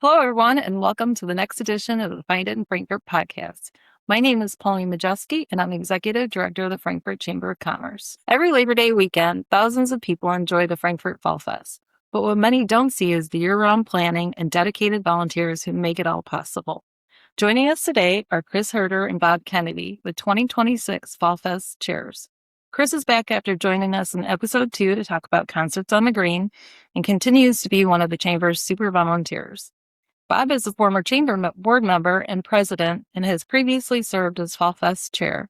Hello, everyone, and welcome to the next edition of the Find It in Frankfurt podcast. My name is Pauline Majeski, and I'm Executive Director of the Frankfurt Chamber of Commerce. Every Labor Day weekend, thousands of people enjoy the Frankfurt Fall Fest. But what many don't see is the year-round planning and dedicated volunteers who make it all possible. Joining us today are Chris Herder and Bob Kennedy with 2026 Fall Fest chairs. Chris is back after joining us in episode 2 to talk about concerts on the green and continues to be one of the Chamber's super volunteers. Bob is a former chamber board member and president and has previously served as Fall Fest chair,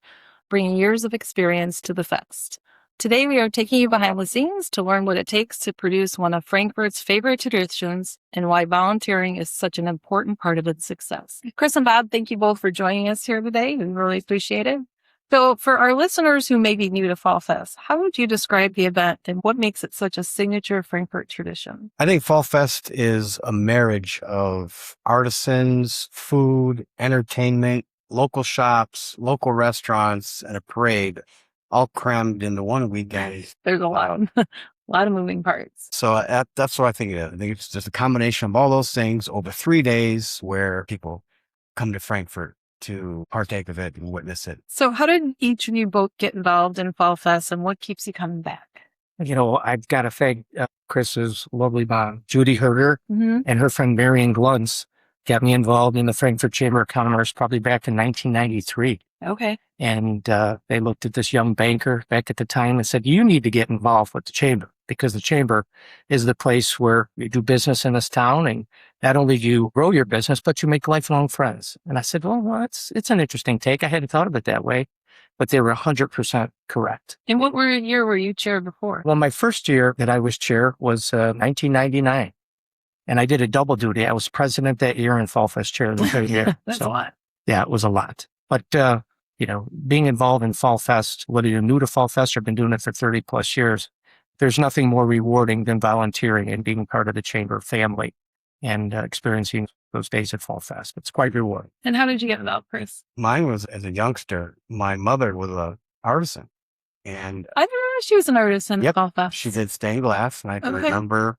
bringing years of experience to the fest. Today, we are taking you behind the scenes to learn what it takes to produce one of Frankfurt's favorite traditions and why volunteering is such an important part of its success. Chris and Bob, thank you both for joining us here today. We really appreciate it. So for our listeners who may be new to Fall Fest, how would you describe the event and what makes it such a signature Frankfurt tradition? I think Fall Fest is a marriage of artisans, food, entertainment, local shops, local restaurants, and a parade, all crammed into one weekend. There's a lot of moving parts. So that's what I think it is. I think it's just a combination of all those things over 3 days where people come to Frankfurt to partake of it and witness it. So how did each of you both get involved in Fall Fest and what keeps you coming back? I've got to thank Chris's lovely mom, Judy Herder, and her friend Marion Gluntz got me involved in the Frankfurt Chamber of Commerce probably back in 1993. Okay. And they looked at this young banker back at the time and said, you need to get involved with the Chamber because the Chamber is the place where you do business in this town. And not only do you grow your business, but you make lifelong friends. And I said, well, it's an interesting take. I hadn't thought of it that way, but they were 100% correct. And what year were you chair before? Well, my first year that I was chair was 1999. And I did a double duty. I was president that year and Fall Fest chair the third year. That's a lot. Yeah, it was a lot. But, being involved in Fall Fest, whether you're new to Fall Fest or been doing it for 30 plus years, there's nothing more rewarding than volunteering and being part of the Chamber family and experiencing those days at Fall Fest. It's quite rewarding. And how did you get involved, Chris? Mine was as a youngster. My mother was an artisan. And I didn't know she was an artist in Fall Fest. She did stained glass. And I can remember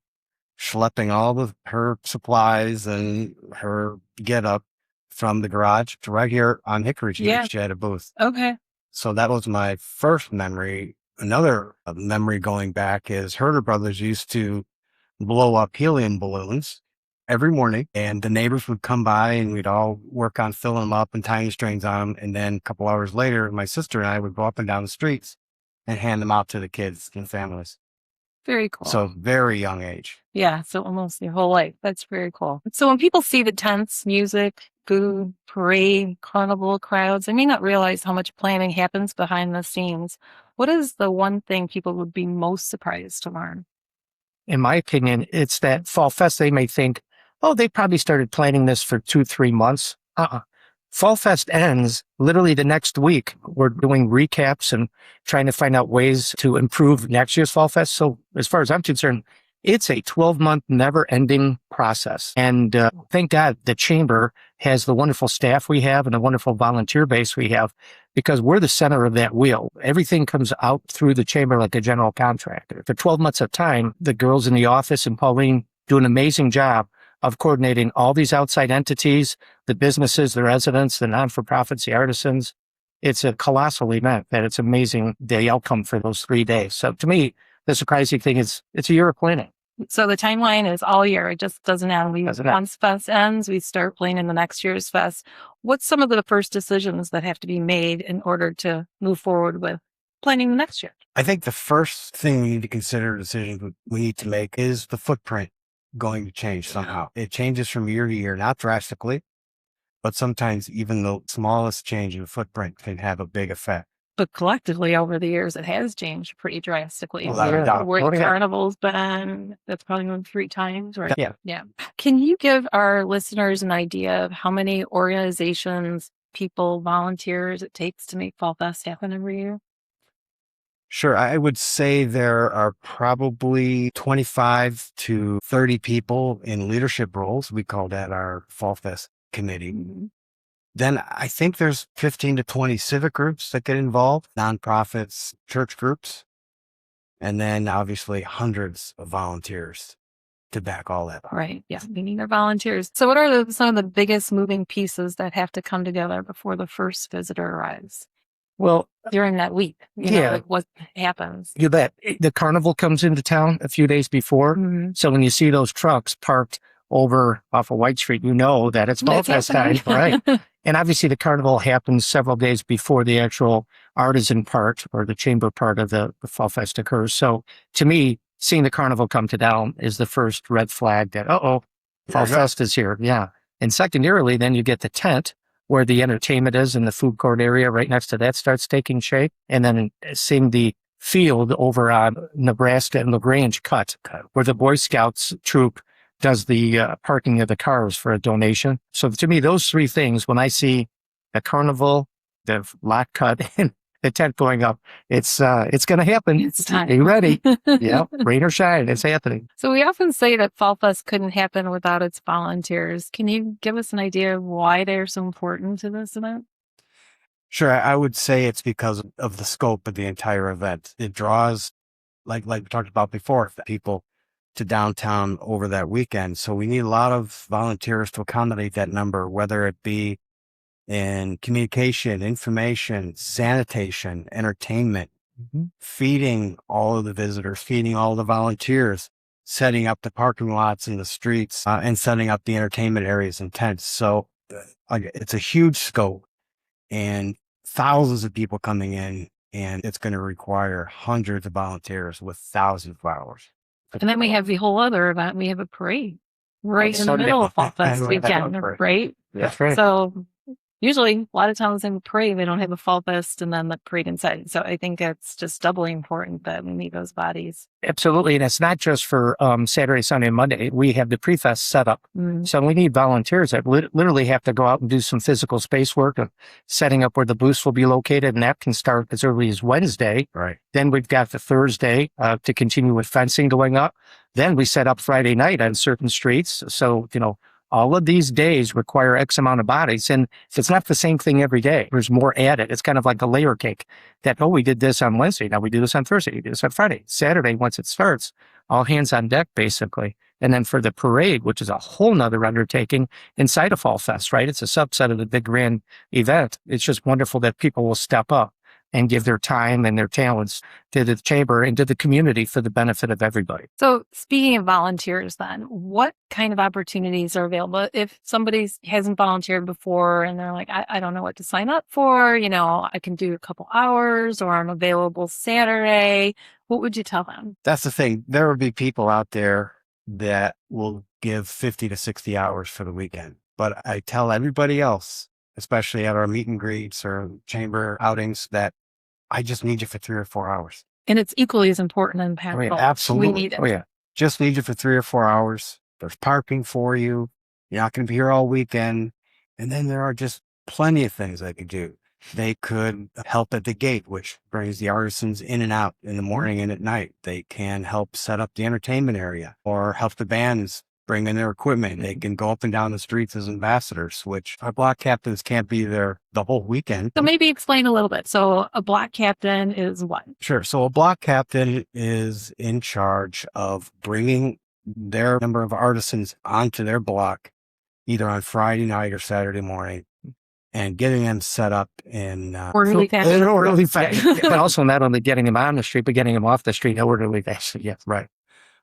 schlepping all of her supplies and her get up from the garage to right here on Hickory Street. Yeah. She had a booth. Okay. So that was my first memory. Another memory going back is Herder Brothers used to blow up helium balloons every morning, and the neighbors would come by and we'd all work on filling them up and tying strings on them. And then a couple hours later, my sister and I would go up and down the streets and hand them out to the kids and families. Very cool. So very young age. Yeah. So almost your whole life. That's very cool. So when people see the tents, music, food, parade, carnival crowds, they may not realize how much planning happens behind the scenes. What is the one thing people would be most surprised to learn? In my opinion, it's that Fall Fest, they may think, oh, they probably started planning this for 2-3 months. Fall Fest ends literally the next week. We're doing recaps and trying to find out ways to improve next year's Fall Fest. So as far as I'm concerned, it's a 12-month never-ending process. And thank God the Chamber has the wonderful staff we have and the wonderful volunteer base we have because we're the center of that wheel. Everything comes out through the Chamber like a general contractor. For 12 months of time, the girls in the office and Pauline do an amazing job of coordinating all these outside entities, the businesses, the residents, the non-for-profits, the artisans. It's a colossal event that it's amazing the outcome for those 3 days. So to me, the surprising thing is it's a year of planning. So the timeline is all year. It just doesn't end. Once Fest ends, we start planning the next year's Fest. What's some of the first decisions that have to be made in order to move forward with planning the next year? I think the first thing we need to consider, decision we need to make is the footprint going to change somehow. It changes from year to year, not drastically, but sometimes even the smallest change in footprint can have a big effect. But collectively over the years, it has changed pretty drastically. Without a doubt. Where Carnival's been, that's probably been 3 times, right? Yeah. Can you give our listeners an idea of how many organizations, people, volunteers it takes to make Fall Fest happen every year? Sure. I would say there are probably 25 to 30 people in leadership roles. We call that our Fall Fest committee. Mm-hmm. Then I think there's 15 to 20 civic groups that get involved, nonprofits, church groups, and then obviously hundreds of volunteers. to back all that up. Right. Yeah. We need our volunteers. So what are some of the biggest moving pieces that have to come together before the first visitor arrives Well, during that week? Yeah. Like what happens? you bet. The carnival comes into town a few days before. Mhm. So when you see those trucks parked over off of White Street, you know that it's Fall It's Fest time, happening. right? And obviously the carnival happens several days before the actual artisan part or the chamber part of the Fall Fest occurs. So to me, seeing the carnival come to town is the first red flag that, Fall Fest is here. Yeah. And secondarily, then you get the tent where the entertainment is and the food court area right next to that starts taking shape. And then seeing the field over on Nebraska and LaGrange cut where the Boy Scouts troop does the parking of the cars for a donation. So to me, those three things, when I see the carnival, the lot cut, and the tent going up, it's going to happen. It's time. Be ready. Yeah, rain or shine, it's happening. So we often say that Fall Fest couldn't happen without its volunteers. Can you give us an idea of why they're so important to this event? Sure. I would say it's because of the scope of the entire event. It draws, like we talked about before, people to downtown over that weekend. So we need a lot of volunteers to accommodate that number, whether it be in communication, information, sanitation, entertainment, feeding all of the visitors, feeding all the volunteers, setting up the parking lots and the streets, and setting up the entertainment areas and tents. So it's a huge scope and thousands of people coming in, and it's going to require hundreds of volunteers with thousands of hours. And then we have the whole other event. We have a parade right in the Sunday. middle of Fall Fest Right. weekend, right? That's right. So usually a lot of times in the parade, they don't have a Fall Fest and then the parade inside. So I think it's just doubly important that we need those bodies. Absolutely. And it's not just for Saturday, Sunday, and Monday. We have the pre-fest set up. So we need volunteers that literally have to go out and do some physical space work of setting up where the booths will be located. And that can start as early as Wednesday. Right. Then we've got the Thursday to continue with fencing going up. Then we set up Friday night on certain streets. So, all of these days require X amount of bodies. And it's not the same thing every day. There's more added. It's kind of like a layer cake that, we did this on Wednesday. Now we do this on Thursday. We do this on Friday. Saturday, once it starts, all hands on deck, basically. And then for the parade, which is a whole nother undertaking inside of Fall Fest, right? It's a subset of the big grand event. It's just wonderful that people will step up and give their time and their talents to the chamber and to the community for the benefit of everybody. So speaking of volunteers then, what kind of opportunities are available? If somebody hasn't volunteered before and they're like, I don't know what to sign up for, I can do a couple hours or I'm available Saturday, what would you tell them? That's the thing. There will be people out there that will give 50 to 60 hours for the weekend. But I tell everybody else, especially at our meet and greets or chamber outings, that I just need you for 3 or 4 hours. And it's equally as important and impactful. Absolutely. We need it. Oh, yeah. Just need you for 3 or 4 hours. There's parking for you. You're not going to be here all weekend. And then there are just plenty of things they could do. They could help at the gate, which brings the artisans in and out in the morning and at night. They can help set up the entertainment area or help the bands bring in their equipment. They can go up and down the streets as ambassadors, which our block captains can't be there the whole weekend. So maybe explain a little bit. So a block captain is what? Sure. So a block captain is in charge of bringing their number of artisans onto their block, either on Friday night or Saturday morning, and getting them set up in Orderly fashion. In an orderly fashion. And also not only getting them on the street, but getting them off the street in orderly fashion. Yeah, right.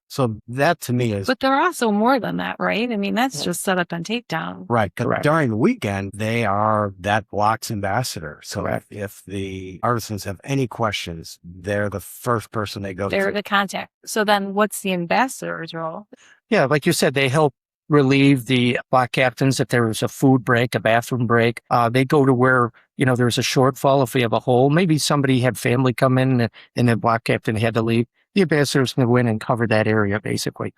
So that to me is But there are also more than that, right? I mean, that's just set up and takedown. right. 'Cause Correct. during the weekend, they are that block's ambassador. So if the artisans have any questions, they're the first person they go They're to. the contact. So then what's the ambassador's role? Yeah, like you said, they help relieve the block captains if there was a food break, a bathroom break. They go to where, there's a shortfall. If we have a hole, maybe somebody had family come in and the block captain had to leave. The ambassadors can go in and cover that area, basically.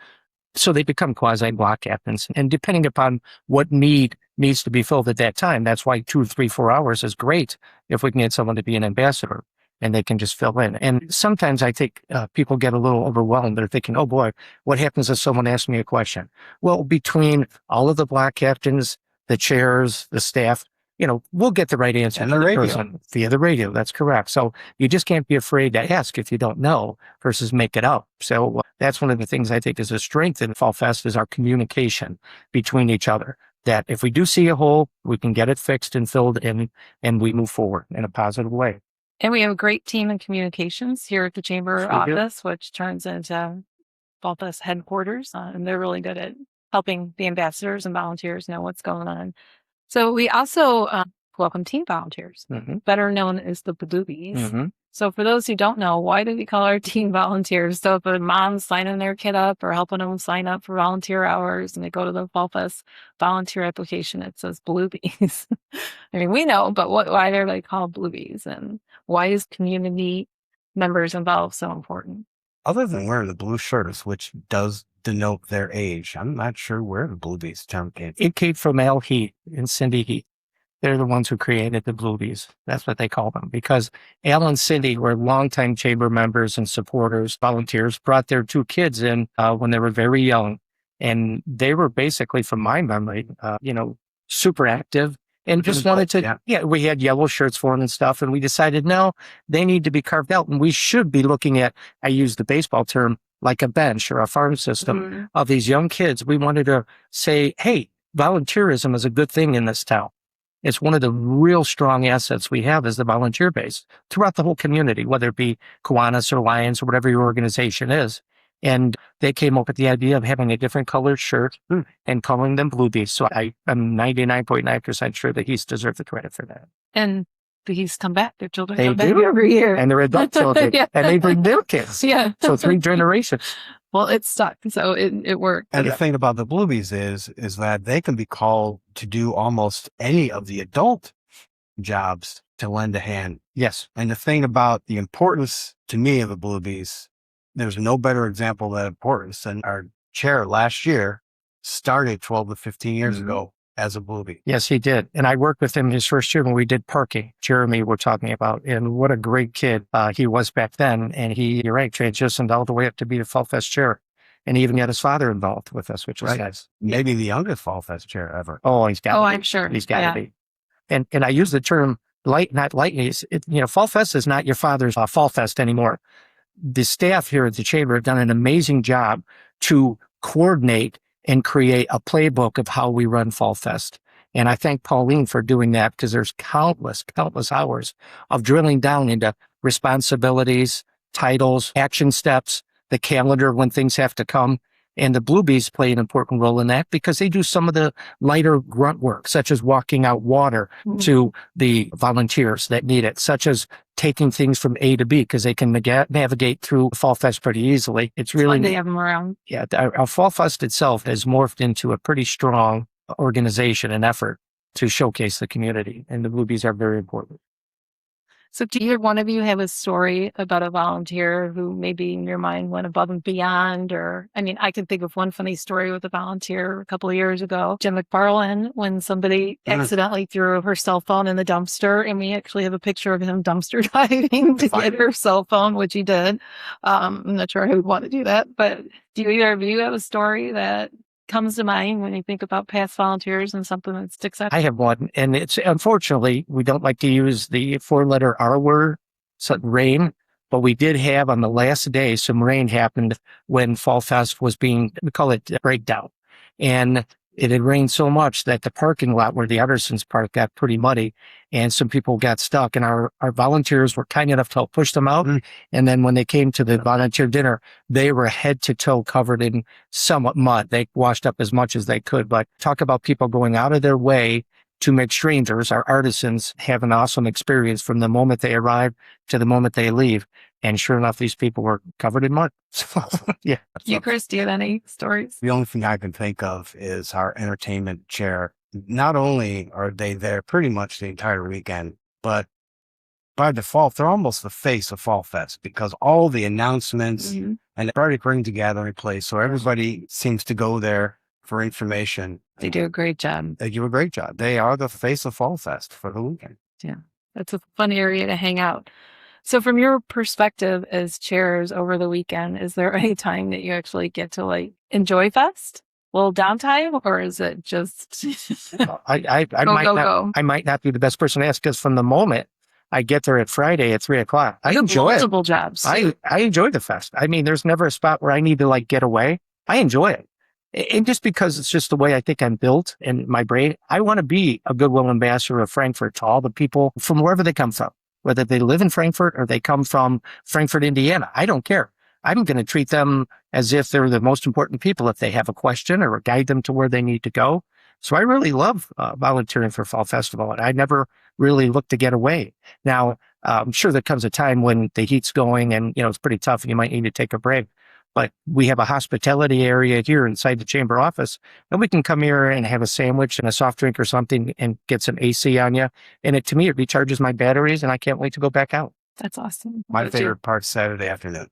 So they become quasi-block captains. And depending upon what need needs to be filled at that time, that's why 2, 3, 4 hours is great if we can get someone to be an ambassador and they can just fill in. And sometimes I think people get a little overwhelmed. They're thinking, oh boy, what happens if someone asks me a question? Well, between all of the block captains, the chairs, the staff, we'll get the right answer And to the the radio. person via the radio. That's correct. So you just can't be afraid to ask if you don't know versus make it up. So that's one of the things I think is a strength in Fall Fest is our communication between each other. That if we do see a hole, we can get it fixed and filled in, and we move forward in a positive way. And we have a great team in communications here at the Chamber Sure do. office, which turns into Fall Fest headquarters, and they're really good at helping the ambassadors and volunteers know what's going on. So we also welcome teen volunteers, better known as the Bluebies. So for those who don't know, why do we call our teen volunteers? So if a mom's signing their kid up or helping them sign up for volunteer hours and they go to the Fall Fest volunteer application, it says Bluebies. I mean, we know, but why are they called Bluebies? And why is community members involved so important? Other than wearing the blue shirts, which does denote their age, I'm not sure where the Bluebies term came from. It came from Al Heath and Cindy Heath. They're the ones who created the Bluebies. That's what they call them, because Al and Cindy were longtime chamber members and supporters, volunteers, brought their 2 kids in when they were very young. And they were basically, from my memory, super active and just wanted to, we had yellow shirts for them and stuff. And we decided, no, they need to be carved out. And we should be looking at, I use the baseball term, like a bench or a farm system of these young kids. We wanted to say, hey, volunteerism is a good thing in this town. It's one of the real strong assets we have is the volunteer base throughout the whole community, whether it be Kiwanis or Lions or whatever your organization is. And they came up with the idea of having a different colored shirt and calling them Bluebies. So I'm 99.9% sure that he's deserved the credit for that. And he's come back. Their children They come back do. every year. And they're adult children. And they bring their kids. Yeah. So 3 generations. Well, it stuck. So it worked. And the thing about the Bluebies is that they can be called to do almost any of the adult jobs to lend a hand. Yes. And the thing about the importance to me of the Bluebies, there's no better example of that importance than our chair last year started 12 to 15 years ago as a Bluebie. Yes, he did. And I worked with him his first year when we did parking. Jeremy, we're talking about. And what a great kid he was back then. And you're right, transitioned all the way up to be the Fall Fest chair. And he even got his father involved with us, which was nice. Maybe the youngest Fall Fest chair ever. Oh, he's got to be. I'm sure. He's got to be. And I use the term light, not lightly. Fall Fest is not your father's Fall Fest anymore. The staff here at the Chamber have done an amazing job to coordinate and create a playbook of how we run Fall Fest. And I thank Pauline for doing that, because there's countless hours of drilling down into responsibilities, titles, action steps, the calendar when things have to come. And the Bluebies play an important role in that, because they do some of the lighter grunt work, such as walking out water to the volunteers that need it, such as taking things from A to B, because they can navigate through Fall Fest pretty easily. It's really, they have them around. Yeah, our Fall Fest itself has morphed into a pretty strong organization and effort to showcase the community, and the Bluebies are very important. So do either one of you have a story about a volunteer who maybe in your mind went above and beyond? Or, I mean, I can think of one funny story with a volunteer a couple of years ago, Jim McFarland, when somebody accidentally threw her cell phone in the dumpster, and we actually have a picture of him dumpster diving to get her cell phone, which he did. I'm not sure I would want to do that, but do either of you have a story that comes to mind when you think about past volunteers and something that sticks out? I have one, and it's, unfortunately, we don't like to use the 4-letter R word, so rain, but we did have on the last day, some rain happened when Fall Fest was we call it breakdown. And it had rained so much that the parking lot where the Artisans Park got pretty muddy, and some people got stuck, and our volunteers were kind enough to help push them out. And then when they came to the volunteer dinner, they were head to toe covered in somewhat mud. They washed up as much as they could, but talk about people going out of their way to make strangers, our artisans, have an awesome experience from the moment they arrive to the moment they leave. And sure enough, these people were covered in mud. Yeah. You, Chris, do you have any stories? The only thing I can think of is our entertainment chair. Not only are they there pretty much the entire weekend, but by default, they're almost the face of Fall Fest, because all the announcements and it's already bring together a place. So everybody seems to go there for information. They do a great job. They do a great job. They are the face of Fall Fest for the weekend. Yeah, that's a fun area to hang out. So from your perspective as chairs over the weekend, is there any time that you actually get to enjoy Fest? little downtime, or is it just I go? I might not be the best person to ask because from the moment I get there at Friday at 3:00, I enjoy it. Multiple jobs. I enjoy the fest. I mean, there's never a spot where I need to like get away. I enjoy it. And just because it's just the way I think I'm built in my brain, I want to be a goodwill ambassador of Frankfort to all the people from wherever they come from, whether they live in Frankfort or they come from Frankfort, Indiana. I don't care. I'm going to treat them as if they're the most important people if they have a question or guide them to where they need to go. So I really love volunteering for Fall Festival, and I never really look to get away. Now, I'm sure there comes a time when the heat's going and, it's pretty tough and you might need to take a break. But we have a hospitality area here inside the chamber office, and we can come here and have a sandwich and a soft drink or something and get some AC on you. And to me, it recharges my batteries, and I can't wait to go back out. That's awesome. My favorite part's Saturday afternoon.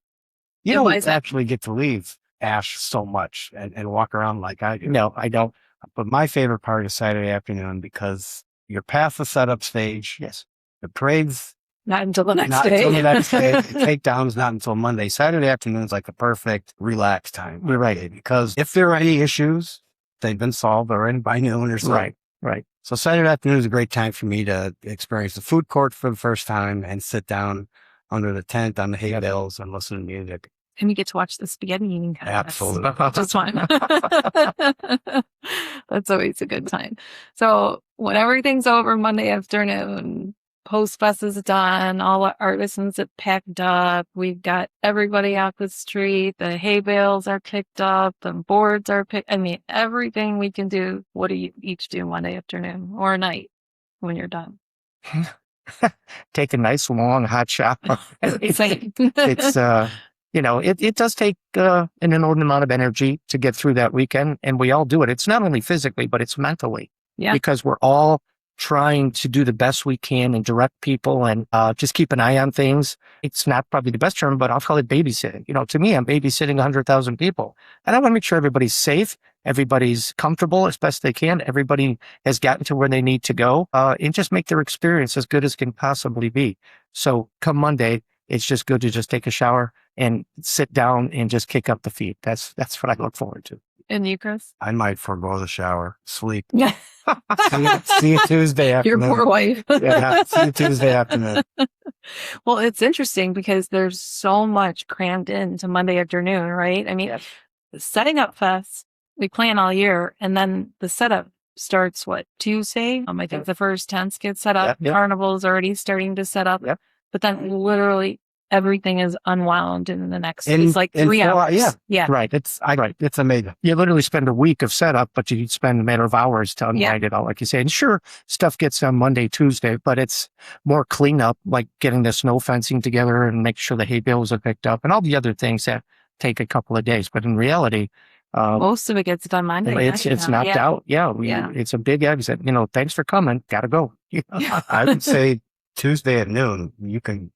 You And why don't is that? actually get to leave Ash so much and walk around like I do. No, I don't. But my favorite part is Saturday afternoon because you're past the setup stage. Yes. The parade's Not until the next not day. until the next day. The takedown's not until Monday. Saturday afternoon is like the perfect relaxed time. You're right. Because if there are any issues, they've been solved already by noon or something. Right. So Saturday afternoon is a great time for me to experience the food court for the first time and sit down under the tent on the hay bales and listen to music. And you get to watch the spaghetti eating contest. Absolutely. Just fun. That's always a good time. So when everything's over Monday afternoon, post-fest is done, all the artisans have packed up, we've got everybody out the street, the hay bales are picked up, the boards are picked. I mean, everything we can do. What do you each do Monday afternoon or night when you're done? Take a nice long hot shower. Same. It's it does take an inordinate amount of energy to get through that weekend, and we all do it. It's not only physically, but it's mentally. Yeah. Because we're all trying to do the best we can and direct people and just keep an eye on things. It's not probably the best term, but I'll call it babysitting. To me, I'm babysitting 100,000 people, and I want to make sure everybody's safe, everybody's comfortable as best they can, everybody has gotten to where they need to go, and just make their experience as good as can possibly be. So come Monday, it's just good to just take a shower and sit down and just kick up the feet. That's what I look forward to. And you, Chris? I might forego the shower, sleep. Yeah. See you Tuesday Your afternoon. poor wife. Yeah, see you Tuesday afternoon. Well, it's interesting because there's so much crammed into Monday afternoon, right? I mean, setting up fest, we plan all year, and then the setup starts, Tuesday? I think the first tents get set up. Yep. Carnival's already starting to set up. Yep. But then literally everything is unwound in the next, it's like 3 hours. Yeah. Right. It's amazing. You literally spend a week of setup, but you spend a matter of hours to unwind it all, like you say. And sure, stuff gets done Monday, Tuesday, but it's more cleanup, like getting the snow fencing together and make sure the hay bales are picked up and all the other things that take a couple of days. But in reality, most of it gets done Monday. It's knocked out. Yeah. It's a big exit. Thanks for coming. Gotta go. I would say Tuesday at noon, you can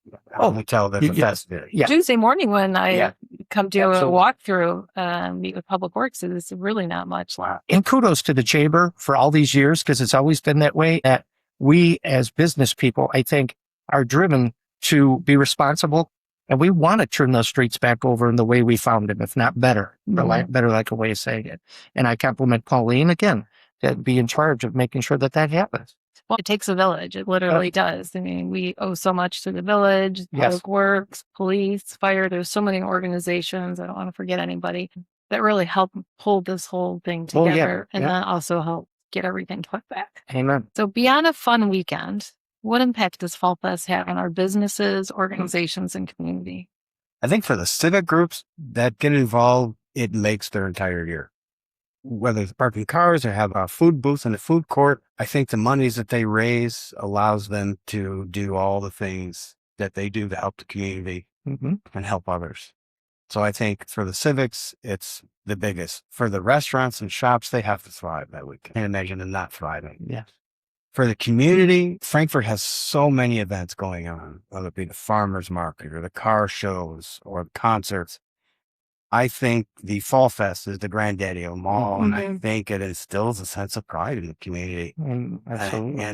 tell that the fest is. Yeah. Tuesday morning when I come to Absolutely. a walkthrough, meet with Public Works, it's really not much left. And kudos to the chamber for all these years, because it's always been that way, that we as business people, I think, are driven to be responsible. And we want to turn those streets back over in the way we found them, if not better, better like a way of saying it. And I compliment Pauline again, to be in charge of making sure that happens. Well, it takes a village. It literally does. I mean, we owe so much to the village, Public Works, police, fire. There's so many organizations. I don't want to forget anybody that really help pull this whole thing together and then also help get everything put back. Amen. So beyond a fun weekend, what impact does Fall Fest have on our businesses, organizations, and community? I think for the civic groups that get involved, it makes their entire year. Whether it's parking cars or have a food booth in the food court, I think the monies that they raise allows them to do all the things that they do to help the community and help others. So I think for the civics, it's the biggest. For the restaurants and shops, they have to thrive that week. Can't imagine them not thriving. Yeah. For the community, Frankfort has so many events going on, whether it be the farmers market or the car shows or concerts. I think the Fall Fest is the granddaddy of them all, and I think it instills a sense of pride in the community and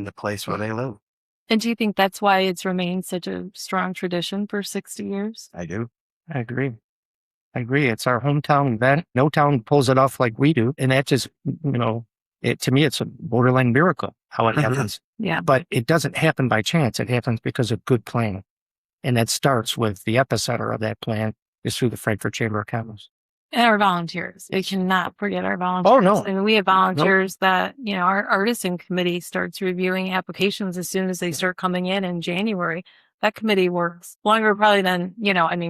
the place where they live. And do you think that's why it's remained such a strong tradition for 60 years? I do. I agree. I agree. It's our hometown event. No town pulls it off like we do. And that just, to me, it's a borderline miracle how it happens. Yeah. But it doesn't happen by chance. It happens because of good planning. And that starts with the epicenter of that plan is through the Frankfort Chamber of Commerce. And our volunteers. We cannot forget our volunteers. Oh, no. I mean, we have volunteers that, our artisan committee starts reviewing applications as soon as they start coming in January. That committee works longer probably than,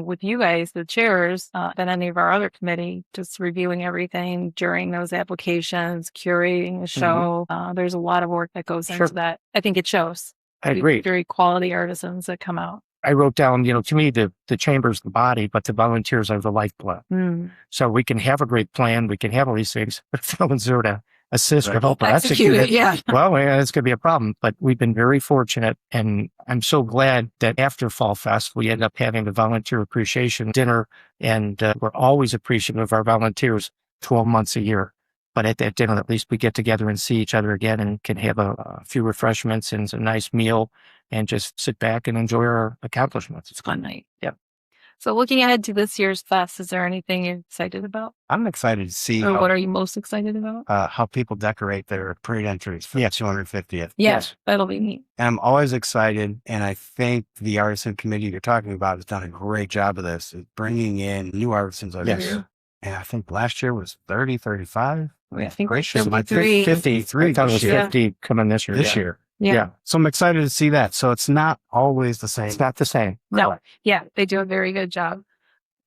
with you guys, the chairs, than any of our other committee, just reviewing everything during those applications, curating the show. There's a lot of work that goes into that. I think it shows. I agree. Very quality artisans that come out. I wrote down, to me, the chamber's the body, but the volunteers are the lifeblood. So we can have a great plan. We can have all these things, but if no one's there to assist or help or execute it, well, it's going to be a problem. But we've been very fortunate. And I'm so glad that after Fall Fest, we end up having the volunteer appreciation dinner. And we're always appreciative of our volunteers 12 months a year. But at that dinner, at least we get together and see each other again and can have a few refreshments and a nice meal and just sit back and enjoy our accomplishments. It's a fun night. Yep. So looking ahead to this year's fest, is there anything you're excited about? I'm excited to see what are you most excited about? How people decorate their parade entries for the 250th. Yes, that'll be neat. And I'm always excited. And I think the artisan committee you're talking about has done a great job of this, is bringing in new artisans every year. And I think last year was 30, 35. I think Great show. 53. 53. I thought it was 50 coming this year. Yeah. So I'm excited to see that. So it's not always the same. It's not the same. No. Yeah, they do a very good job.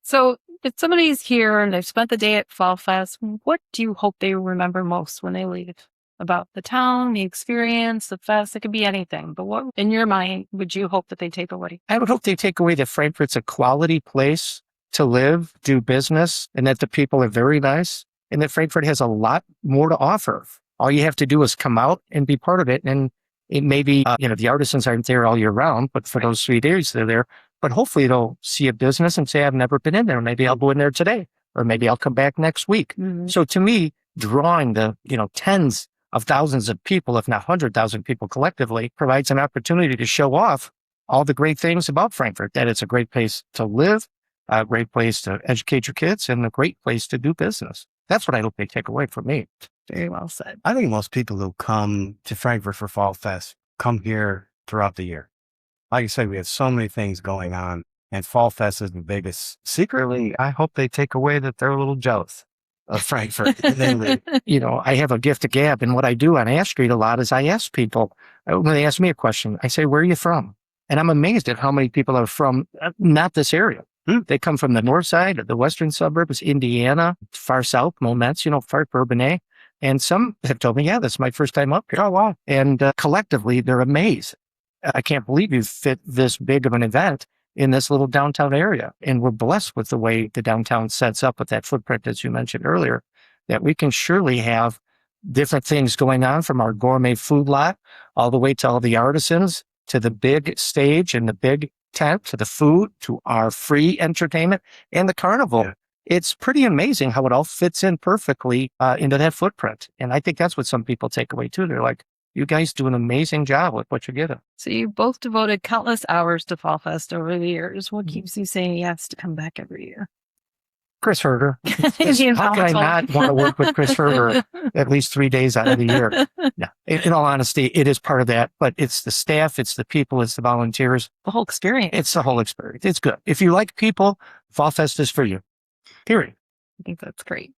So if somebody's here and they've spent the day at Fall Fest, what do you hope they remember most when they leave? About the town, the experience, the fest? It could be anything. But what, in your mind, would you hope that they take away? I would hope they take away that Frankfort's a quality place to live, do business, and that the people are very nice, and that Frankfort has a lot more to offer. All you have to do is come out and be part of it. And it may be, the artisans aren't there all year round, but for those 3 days they're there. But hopefully they'll see a business and say, I've never been in there. Maybe I'll go in there today, or maybe I'll come back next week. So to me, drawing the, tens of thousands of people, if not 100,000 people collectively, provides an opportunity to show off all the great things about Frankfort, that it's a great place to live, a great place to educate your kids, and a great place to do business. That's what I hope they take away from me. Very well said. I think most people who come to Frankfort for Fall Fest come here throughout the year. Like I said, we have so many things going on, and Fall Fest is the biggest. Secretly, I hope they take away that they're a little jealous of Frankfort. I have a gift of gab, and what I do on Ash Street a lot is I ask people, when they ask me a question, I say, where are you from? And I'm amazed at how many people are from not this area. They come from the north side, or the western suburbs, Indiana, far south, Moments, far Bourbonnais. And some have told me, that's my first time up here. Oh, wow. And collectively, they're amazed. I can't believe you fit this big of an event in this little downtown area. And we're blessed with the way the downtown sets up with that footprint, as you mentioned earlier, that we can surely have different things going on, from our gourmet food lot all the way to all the artisans, to the big stage and the big tent, to the food, to our free entertainment and the carnival. Yeah. It's pretty amazing how it all fits in perfectly into that footprint. And I think that's what some people take away too. They're like, you guys do an amazing job with what you're getting. So you both devoted countless hours to Fall Fest over the years. What keeps you saying yes to come back every year? Chris Herder. How can I not want to work with Chris Herder at least 3 days out of the year? No, in all honesty, it is part of that, but it's the staff, it's the people, it's the volunteers. The whole experience. It's the whole experience. It's good. If you like people, Fall Fest is for you. Period. I think that's great.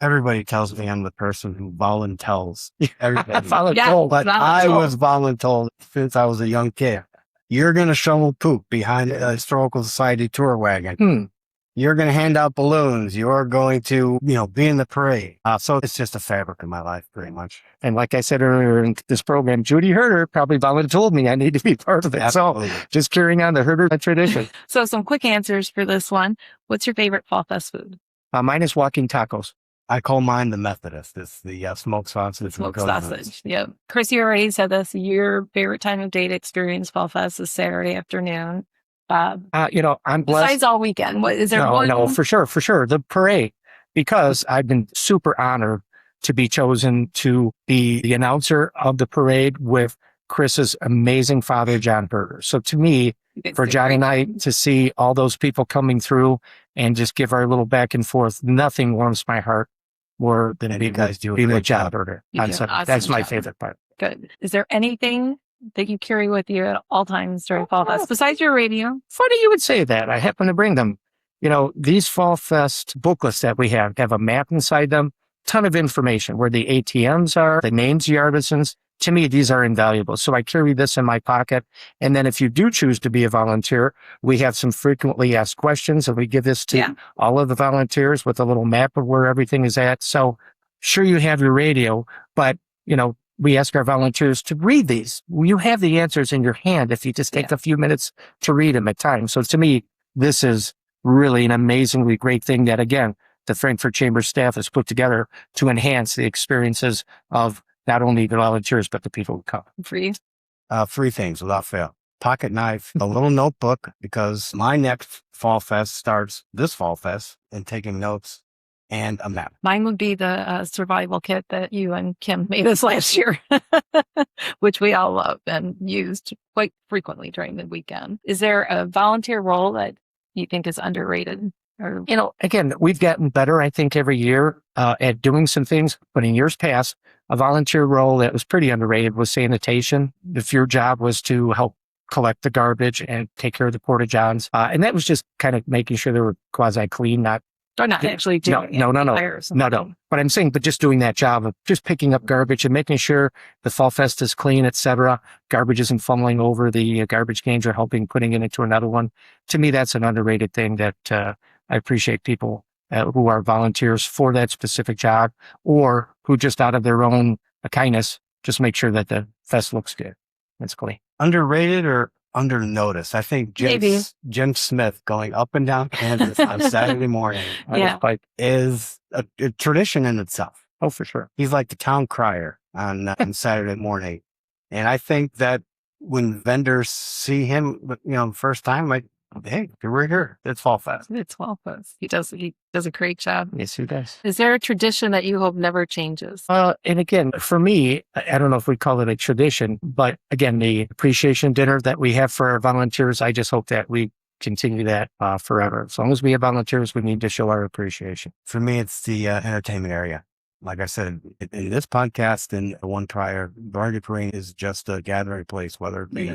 Everybody tells me I'm the person who voluntells. Everybody. But I was voluntold since I was a young kid. You're going to shovel poop behind a historical society tour wagon. You're going to hand out balloons. You're going to, be in the parade. So it's just a fabric of my life, pretty much. And like I said earlier in this program, Judy Herder probably voluntold me I need to be part of it. Absolutely. So just carrying on the Herder tradition. So some quick answers for this one. What's your favorite Fall Fest food? Mine is walking tacos. I call mine the Methodist. It's the smoked sausage. Smoked sausage. Yeah. Chris, you already said this. Your favorite time of day to experience Fall Fest is Saturday afternoon. I'm blessed. Besides all weekend, what is there? No, for sure. The parade, because I've been super honored to be chosen to be the announcer of the parade with Chris's amazing father, John Berger. So to me, for John and I to see all those people coming through and just give our little back and forth, nothing warms my heart more than you guys do being a with great John job. Berger. Awesome That's my job. favorite part. Good. Is there anything that you carry with you at all times during Fall Fest besides your radio? Funny you would say that. I happen to bring them. These Fall Fest booklets that we have a map inside them, ton of information where the ATMs are, the names of the artisans. To me, these are invaluable. So I carry this in my pocket. And then if you do choose to be a volunteer, we have some frequently asked questions, and we give this to all of the volunteers with a little map of where everything is at. So sure, you have your radio, but we ask our volunteers to read these. You have the answers in your hand if you just take a few minutes to read them at times. So to me, this is really an amazingly great thing that, again, the Frankfort Chamber staff has put together to enhance the experiences of not only the volunteers, but the people who come. Free? 3 things without fail. Pocket knife, a little notebook, because my next Fall Fest starts this Fall Fest, and taking notes, and a map. Mine would be the survival kit that you and Kim made us last year, which we all loved and used quite frequently during the weekend. Is there a volunteer role that you think is underrated? Or again, we've gotten better, I think, every year at doing some things. But in years past, a volunteer role that was pretty underrated was sanitation. If your job was to help collect the garbage and take care of the porta-johns, and that was just kind of making sure they were quasi-clean, not actually doing no. But I'm saying, but just doing that job of just picking up garbage and making sure the Fall Fest is clean, etc. Garbage isn't fumbling over the garbage cans or helping putting it into another one. To me, that's an underrated thing that I appreciate people who are volunteers for that specific job, or who just out of their own kindness just make sure that the fest looks good. It's clean. Underrated or undernoticed? I think Jim Smith going up and down Kansas on Saturday morning is a tradition in itself. Oh, for sure. He's like the town crier on Saturday morning. And I think that when vendors see him, the first time, like, hey, we're here. It's Fall Fest. It's Fall Fest. He does a great job. Yes, he does. Is there a tradition that you hope never changes? And again, for me, I don't know if we call it a tradition, but again, the appreciation dinner that we have for our volunteers, I just hope that we continue that forever. As long as we have volunteers, we need to show our appreciation. For me, it's the entertainment area. Like I said, in this podcast and the one prior, Bargain Parade is just a gathering place, whether it be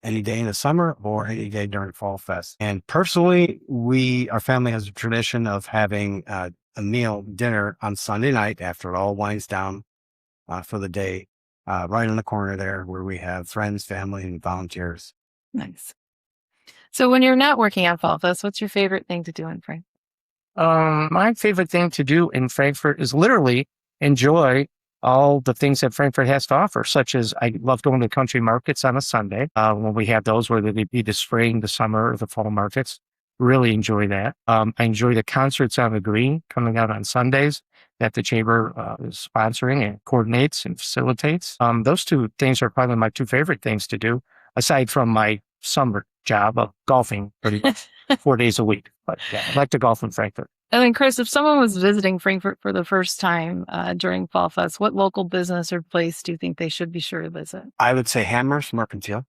any day in the summer or any day during Fall Fest. And personally, our family has a tradition of having a dinner on Sunday night after it all winds down for the day, right in the corner there where we have friends, family, and volunteers. Nice. So when you're not working on Fall Fest, what's your favorite thing to do in Frankfort? My favorite thing to do in Frankfort is literally enjoy all the things that Frankfort has to offer, such as I love going to country markets on a Sunday when we have those, whether they be the spring, the summer, or the fall markets. Really enjoy that. I enjoy the concerts on the green coming out on Sundays that the Chamber is sponsoring and coordinates and facilitates. Those 2 things are probably my 2 favorite things to do, aside from my summer job of golfing pretty much 4 days a week. But yeah, I like to golf in Frankfort. And then, Chris, if someone was visiting Frankfort for the first time during Fall Fest, what local business or place do you think they should be sure to visit? I would say Hammers Mercantile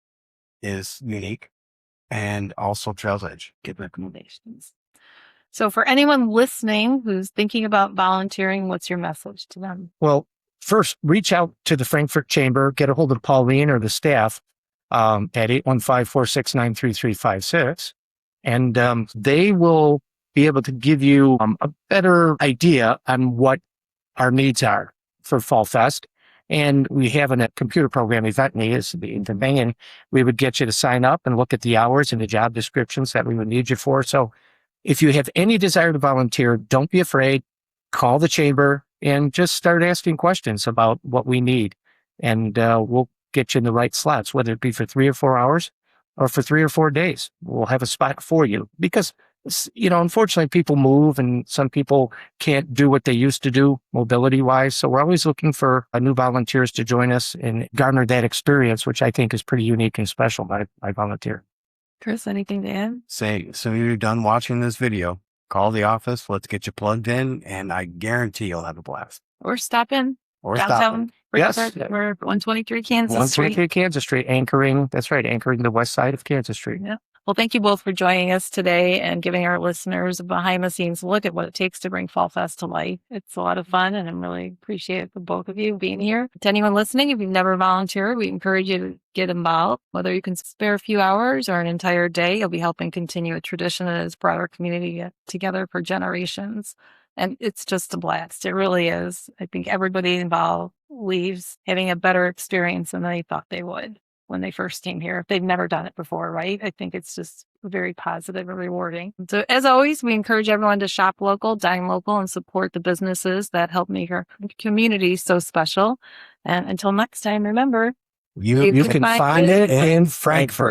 is unique, and also Trails Edge. Good recommendations. So for anyone listening who's thinking about volunteering, what's your message to them? Well, first, reach out to the Frankfort Chamber, get a hold of Pauline or the staff at 815-469-3356, and they will be able to give you a better idea on what our needs are for Fall Fest. And we have a computer program, Event Me is the thing, and we would get you to sign up and look at the hours and the job descriptions that we would need you for. So if you have any desire to volunteer, don't be afraid. Call the Chamber and just start asking questions about what we need. And we'll get you in the right slots, whether it be for 3 or 4 hours or for 3 or 4 days. We'll have a spot for you because, unfortunately, people move and some people can't do what they used to do mobility-wise. So we're always looking for new volunteers to join us and garner that experience, which I think is pretty unique and special by volunteer. Chris, anything to add? So you're done watching this video, call the office, let's get you plugged in, and I guarantee you'll have a blast. Or stop in. Or downtown Yes. We're 123 Kansas Street. 123 Kansas Street, anchoring the west side of Kansas Street. Yeah. Well, thank you both for joining us today and giving our listeners a behind the scenes look at what it takes to bring Fall Fest to life. It's a lot of fun, and I'm really appreciate the both of you being here. To anyone listening, if you've never volunteered, we encourage you to get involved. Whether you can spare a few hours or an entire day, you'll be helping continue a tradition that has brought our community together for generations. And it's just a blast. It really is. I think everybody involved leaves having a better experience than they thought they would when they first came here, if they've never done it before, right? I think it's just very positive and rewarding. So as always, we encourage everyone to shop local, dine local, and support the businesses that help make our community so special. And until next time, remember, You can find it in Frankfort.